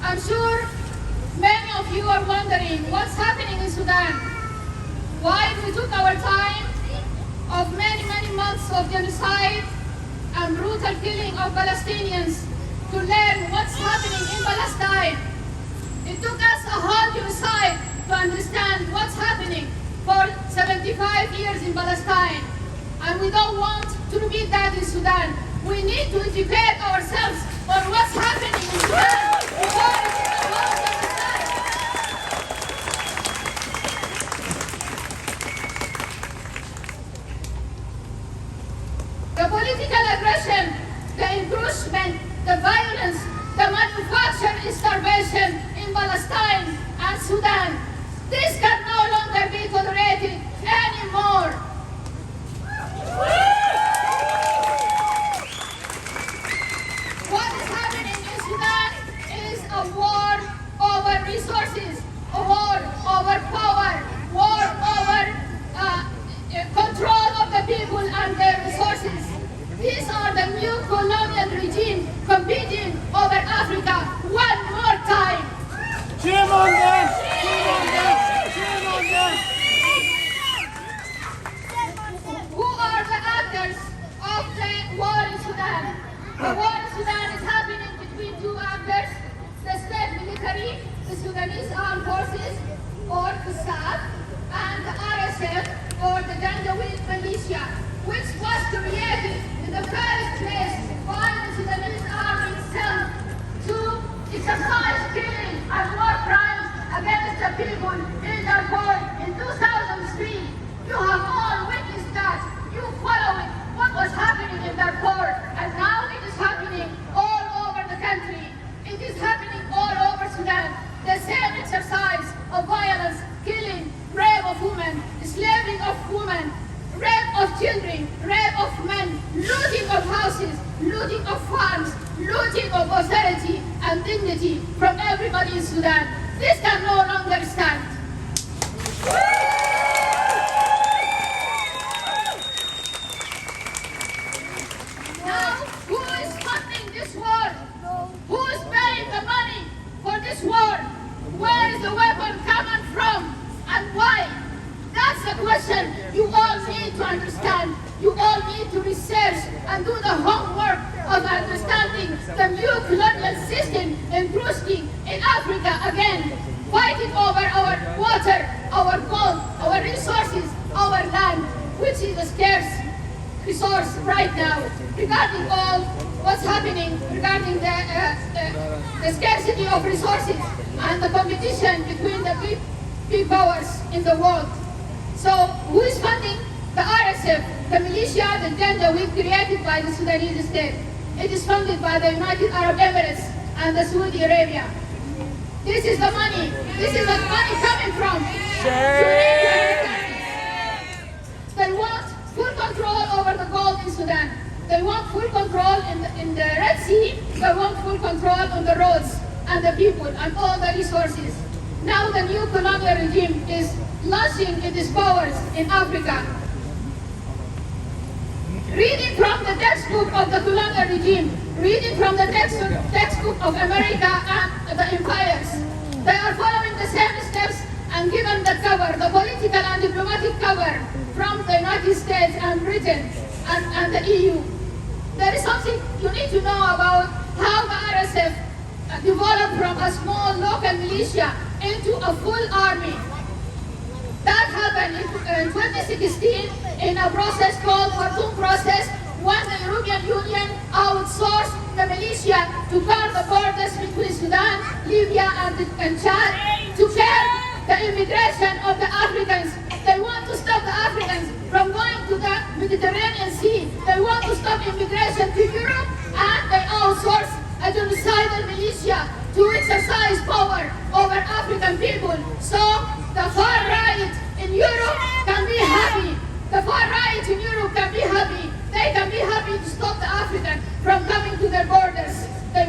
I'm sure many of you are wondering what's happening in Sudan. Why we took our time of many months of genocide and brutal killing of Palestinians to learn what's happening in Palestine. It took us a whole genocide to understand what's happening for 75 years in Palestine. And we don't want to repeat that in Sudan. We need to educate ourselves on what's happening in Sudan before it is a whole genocide. The political aggression, the encroachment, the violence, the manufactured starvation in Palestine and Sudan, this can no longer be tolerated anymore. What is happening in Sudan is a war over resources, a war over power, war over control of the people and their resources. These are the new colonial regime competing over Africa one more time. Shame on them! Shame on them! Shame on them! Who are the actors of the war in Sudan? The war in Sudan is happening between two actors, the state military, the Sudanese Armed Forces, or the SAF, and the RSF, or the Janjaweed militia, which was created in the first place by the Sudanese army itself to exercise killing and war crimes against the people in Darfur in 2003. You have all witnessed that. You followed what was happening in Darfur, and now it is happening all over the country. It is happening all over Sudan. The same exercise of violence, killing, rape of women, slavery of women, rape of children, rape of men, looting of houses, looting of farms, looting of austerity and dignity from everybody in Sudan. This can no longer stand. Now, who is funding this war? Who is paying the money for this war? Where is the weapon coming from and why? That's the question you all need to understand. You all need to research and do the homework of understanding the new colonial system encroaching in Africa again, fighting over our water, our gold, our resources, our land, which is a scarce resource right now. Regarding all what's happening, regarding the scarcity of resources and the competition between the big powers in the world. So, who is funding the RSF, the militia, the Janjaweed created by the Sudanese state? It is funded by the United Arab Emirates and the Saudi Arabia. This is the money. This is the money coming from. They want full control over the gold in Sudan. They want full control in the Red Sea. They want full control on the roads and the people and all the resources. Now the new colonial regime is launching its powers in Africa. Reading from the textbook of the colonial regime, reading from the textbook of America and the empires, they are following the same steps and given the cover, the political and diplomatic cover from the United States and Britain and the EU. There is something you need to know about how the RSF developed from a small local militia into a full army. That happened in 2016 in a process called Khartoum process, when the European Union outsourced the militia to guard the borders between Sudan, Libya, and Chad to curb the immigration of the Africans. They want to stop the Africans from going to the Mediterranean Sea. They want to stop immigration to Europe, and they outsource a genocidal militia to exercise power over African people. So the far right in Europe can be happy. The far right in Europe can be happy. They can be happy to stop the African from coming to their borders. They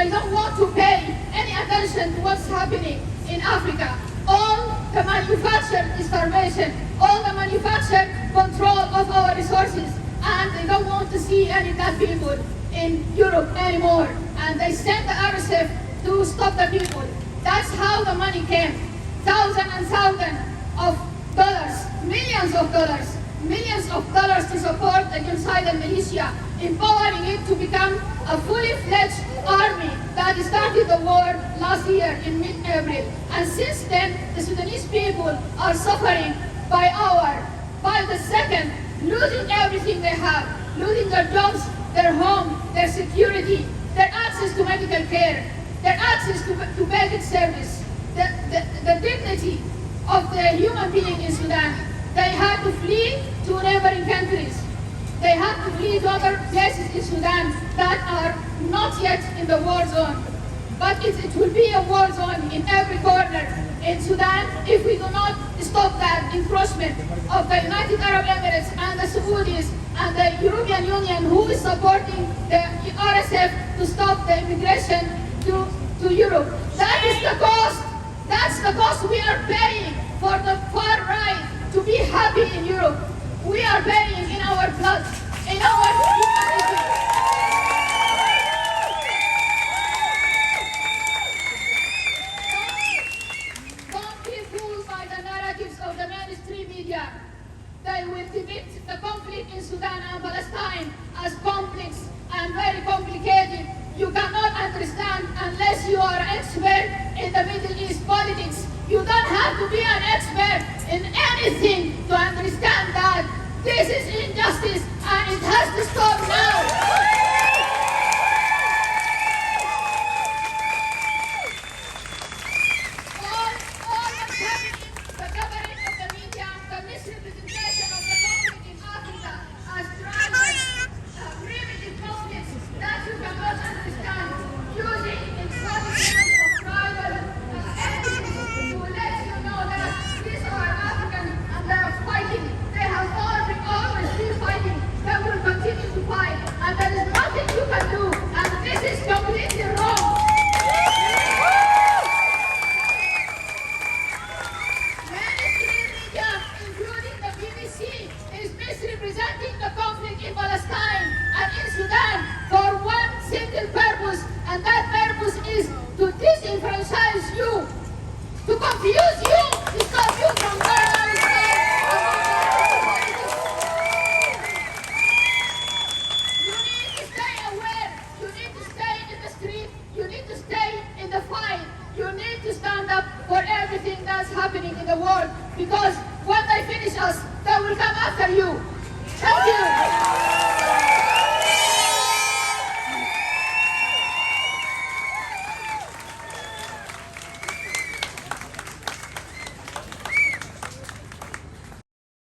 don't want to pay any attention to what's happening in Africa. All the manufactured starvation, all the manufactured control of our resources, and they don't want to see any black people in Europe anymore. And they sent the RSF to stop the people. That's how the money came. Thousands and thousands of dollars, millions of dollars to support the genocidal militia, empowering it to become a fully fledged army that started the war last year in mid-April. And since then, the Sudanese people are suffering by the second, losing everything they have, losing their jobs, their home, their security, their access to medical care, their access to basic service, the dignity of the human being in Sudan. They had to flee to neighboring countries. They had to flee to other places in Sudan that are not yet in the war zone. But it will be a war zone in every corner in Sudan if we do not stop that encroachment of the United Arab Emirates and the Saudis and the European Union, who is supporting the RSF to stop the immigration to Europe. That is the cost. That's the cost we are paying for the far right to be happy in Europe. We are paying in our blood, in our humanity. Don't be fooled by the narratives of the mainstream media. They will depict the conflict in Sudan and Palestine as complex and very complicated. You cannot understand unless you are an expert in the Middle East politics. You don't have to be an expert in anything to understand that this is injustice and it has to stop now. All that's happening, the covering of the media, the misrepresentation of the conflict in Africa as drivers, primitive conflicts that you cannot understand, using extravagant of tribal entities to let you know that these are African and they are fighting. They have always been fighting. They will continue to fight, and there is nothing you can do. And this is completely wrong. Mainstream media, including the BBC, is misrepresenting the conflict in Palestine and in Sudan for one single purpose, and that purpose is to disenfranchise you, to confuse you, to stop you from learning. You need to stay aware. You need to stay in the street. You need to stay in the fight. You need to stand up for everything that's happening in the world, because when they finish us, they will come after you. Thank you.